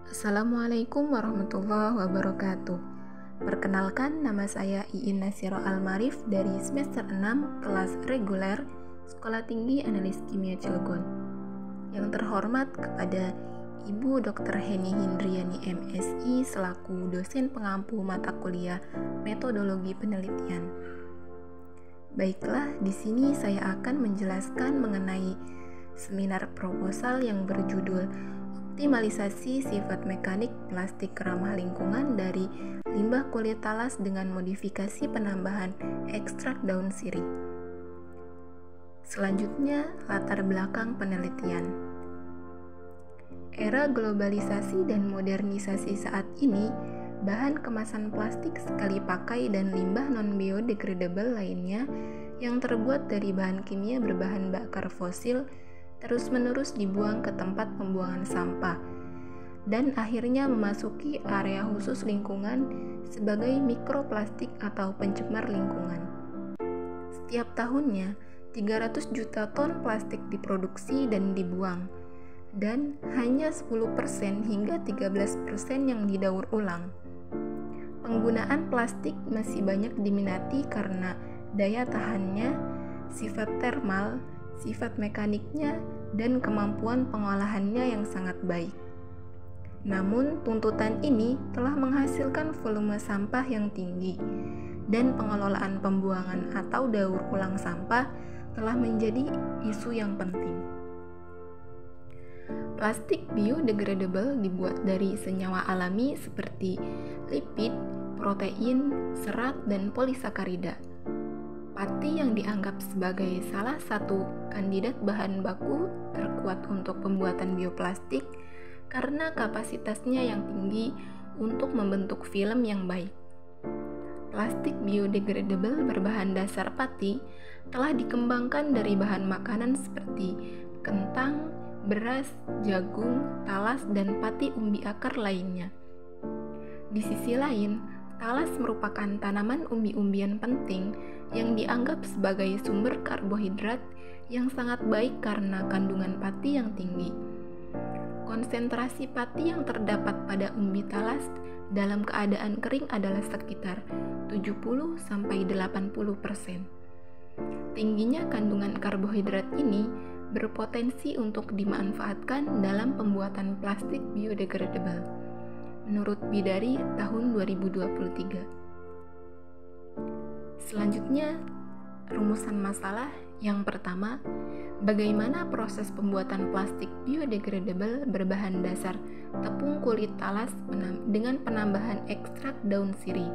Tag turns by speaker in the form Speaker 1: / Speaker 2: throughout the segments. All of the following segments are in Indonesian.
Speaker 1: Assalamualaikum warahmatullahi wabarakatuh. Perkenalkan, nama saya Iin Nasiro Almarif dari semester 6 kelas reguler Sekolah Tinggi Analis Kimia Cilegon. Yang terhormat kepada Ibu Dr. Heni Hindriani MSI selaku dosen pengampu mata kuliah Metodologi Penelitian. Baiklah, di sini saya akan menjelaskan mengenai seminar proposal yang berjudul Optimalisasi Sifat Mekanik Plastik Ramah Lingkungan dari Limbah Kulit Talas dengan Modifikasi Penambahan Ekstrak Daun Sirih. Selanjutnya, latar belakang penelitian. Era globalisasi dan modernisasi saat ini, bahan kemasan plastik sekali pakai dan limbah non-biodegradable lainnya yang terbuat dari bahan kimia berbahan bakar fosil terus-menerus dibuang ke tempat pembuangan sampah dan akhirnya memasuki area khusus lingkungan sebagai mikroplastik atau pencemar lingkungan. Setiap tahunnya, 300 juta ton plastik diproduksi dan dibuang, dan hanya 10% hingga 13% yang didaur ulang. Penggunaan plastik masih banyak diminati karena daya tahannya, sifat termal, sifat mekaniknya, dan kemampuan pengolahannya yang sangat baik. Namun, tuntutan ini telah menghasilkan volume sampah yang tinggi, dan pengelolaan pembuangan atau daur ulang sampah telah menjadi isu yang penting. Plastik biodegradable dibuat dari senyawa alami seperti lipid, protein, serat, dan polisakarida. Pati yang dianggap sebagai salah satu kandidat bahan baku terkuat untuk pembuatan bioplastik karena kapasitasnya yang tinggi untuk membentuk film yang baik. Plastik biodegradable berbahan dasar pati telah dikembangkan dari bahan makanan seperti kentang, beras, jagung, talas, dan pati umbi akar lainnya. Di sisi lain, talas merupakan tanaman umbi-umbian penting yang dianggap sebagai sumber karbohidrat yang sangat baik karena kandungan pati yang tinggi. Konsentrasi pati yang terdapat pada umbi talas dalam keadaan kering adalah sekitar 70-80%. Tingginya kandungan karbohidrat ini berpotensi untuk dimanfaatkan dalam pembuatan plastik biodegradable, menurut Bidari tahun 2023. Selanjutnya, rumusan masalah yang pertama, bagaimana proses pembuatan plastik biodegradable berbahan dasar tepung kulit talas dengan penambahan ekstrak daun sirih.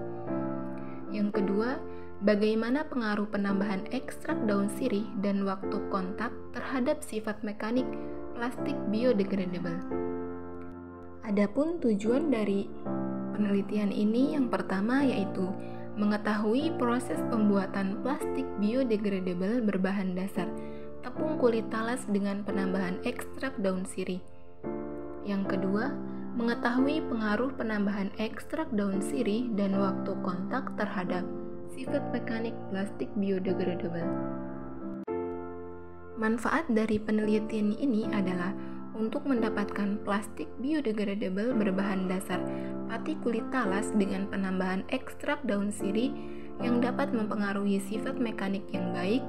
Speaker 1: Yang kedua, bagaimana pengaruh penambahan ekstrak daun sirih dan waktu kontak terhadap sifat mekanik plastik biodegradable. Adapun tujuan dari penelitian ini yang pertama yaitu mengetahui proses pembuatan plastik biodegradable berbahan dasar tepung kulit talas dengan penambahan ekstrak daun sirih. Yang kedua, mengetahui pengaruh penambahan ekstrak daun sirih dan waktu kontak terhadap sifat mekanik plastik biodegradable. Manfaat dari penelitian ini adalah untuk mendapatkan plastik biodegradable berbahan dasar pati kulit talas dengan penambahan ekstrak daun sirih yang dapat mempengaruhi sifat mekanik yang baik,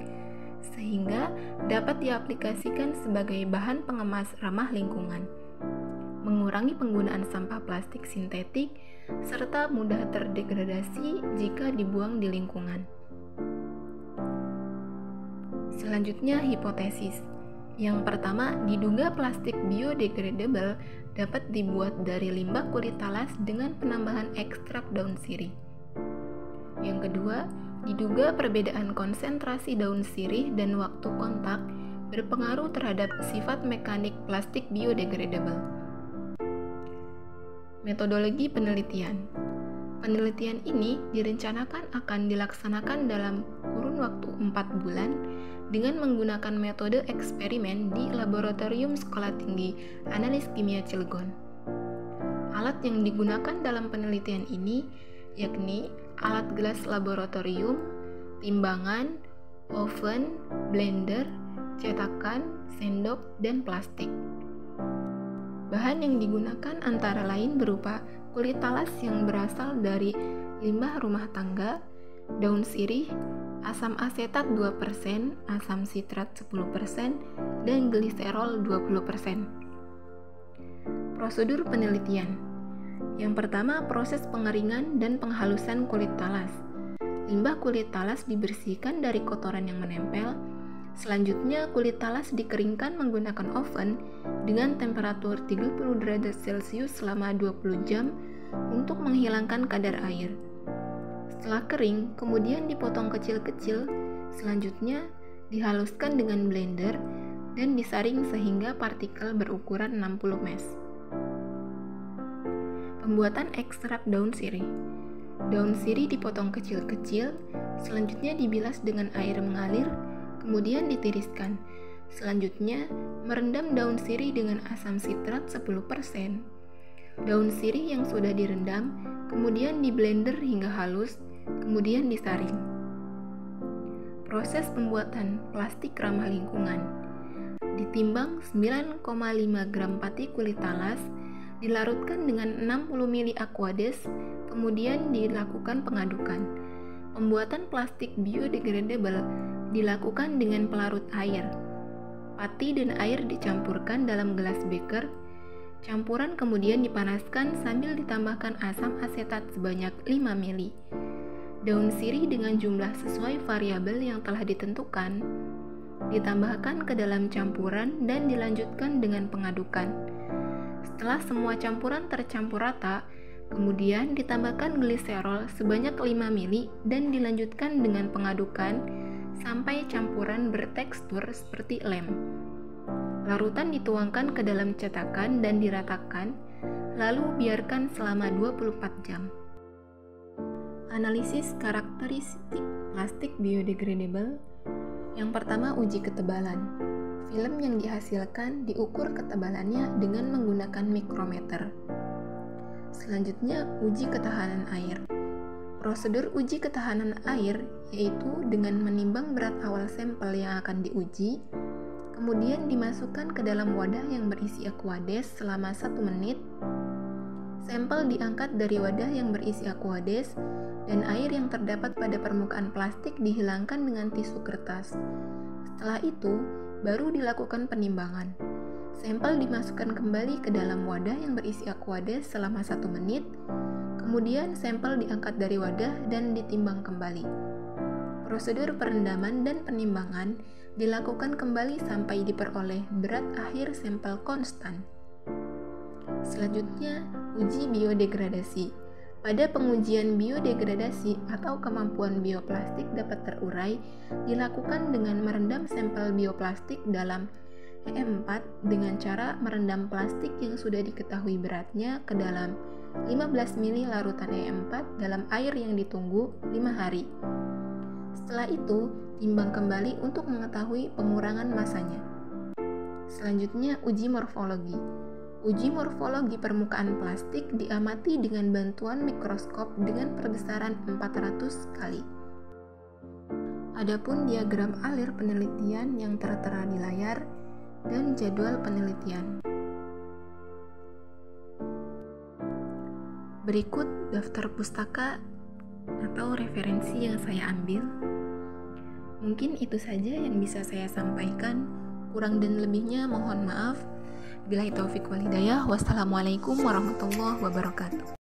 Speaker 1: sehingga dapat diaplikasikan sebagai bahan pengemas ramah lingkungan, mengurangi penggunaan sampah plastik sintetik, serta mudah terdegradasi jika dibuang di lingkungan. Selanjutnya, hipotesis. Yang pertama, diduga plastik biodegradable dapat dibuat dari limbah kulit talas dengan penambahan ekstrak daun sirih. Yang kedua, diduga perbedaan konsentrasi daun sirih dan waktu kontak berpengaruh terhadap sifat mekanik plastik biodegradable. Metodologi penelitian. Penelitian ini direncanakan akan dilaksanakan dalam kurun waktu 4 bulan dengan menggunakan metode eksperimen di Laboratorium Sekolah Tinggi Analis Kimia Cilegon. Alat yang digunakan dalam penelitian ini yakni alat gelas laboratorium, timbangan, oven, blender, cetakan, sendok, dan plastik. Bahan yang digunakan antara lain berupa kulit talas yang berasal dari limbah rumah tangga, daun sirih, asam asetat 2%, asam sitrat 10%, dan gliserol 20%. Prosedur penelitian. Yang pertama, proses pengeringan dan penghalusan kulit talas. Limbah kulit talas dibersihkan dari kotoran yang menempel. Selanjutnya, kulit talas dikeringkan menggunakan oven dengan temperatur 30 derajat Celcius selama 20 jam untuk menghilangkan kadar air. Setelah kering, kemudian dipotong kecil-kecil. Selanjutnya, dihaluskan dengan blender dan disaring sehingga partikel berukuran 60 mes. Pembuatan ekstrak daun sirih. Daun sirih dipotong kecil-kecil, selanjutnya dibilas dengan air mengalir, kemudian ditiriskan. Selanjutnya, merendam daun sirih dengan asam sitrat 10%. Daun sirih yang sudah direndam, kemudian diblender hingga halus, kemudian disaring. Proses pembuatan plastik ramah lingkungan. Ditimbang 9,5 gram pati kulit talas, dilarutkan dengan 60 ml Aquades, kemudian dilakukan pengadukan. Pembuatan plastik biodegradable dilakukan dengan pelarut air. Pati dan air dicampurkan dalam gelas beker. Campuran kemudian dipanaskan sambil ditambahkan asam asetat sebanyak 5 ml. Daun sirih dengan jumlah sesuai variabel yang telah ditentukan ditambahkan ke dalam campuran dan dilanjutkan dengan pengadukan. Setelah semua campuran tercampur rata, kemudian ditambahkan gliserol sebanyak 5 ml dan dilanjutkan dengan pengadukan sampai campuran bertekstur seperti lem. Larutan dituangkan ke dalam cetakan dan diratakan, lalu biarkan selama 24 jam. Analisis karakteristik plastik biodegradable. Yang pertama, uji ketebalan. Film yang dihasilkan diukur ketebalannya dengan menggunakan mikrometer. Selanjutnya, uji ketahanan air. Prosedur uji ketahanan air yaitu dengan menimbang berat awal sampel yang akan diuji, kemudian dimasukkan ke dalam wadah yang berisi Aquades selama 1 menit. Sampel diangkat dari wadah yang berisi Aquades dan air yang terdapat pada permukaan plastik dihilangkan dengan tisu kertas. Setelah itu, baru dilakukan penimbangan. Sampel dimasukkan kembali ke dalam wadah yang berisi Aquades selama 1 menit, kemudian sampel diangkat dari wadah dan ditimbang kembali. Prosedur perendaman dan penimbangan dilakukan kembali sampai diperoleh berat akhir sampel konstan. Selanjutnya, uji biodegradasi. Pada pengujian biodegradasi atau kemampuan bioplastik dapat terurai dilakukan dengan merendam sampel bioplastik dalam E4 dengan cara merendam plastik yang sudah diketahui beratnya ke dalam 15 ml larutan E4 dalam air yang ditunggu 5 hari. Setelah itu, timbang kembali untuk mengetahui pengurangan masanya. Selanjutnya, uji morfologi. Uji morfologi permukaan plastik diamati dengan bantuan mikroskop dengan perbesaran 400 kali. Adapun diagram alir penelitian yang tertera di layar dan jadwal penelitian. Berikut daftar pustaka atau referensi yang saya ambil. Mungkin itu saja yang bisa saya sampaikan. Kurang dan lebihnya mohon maaf. Billahi taufiq wal hidayah. Wassalamualaikum warahmatullahi wabarakatuh.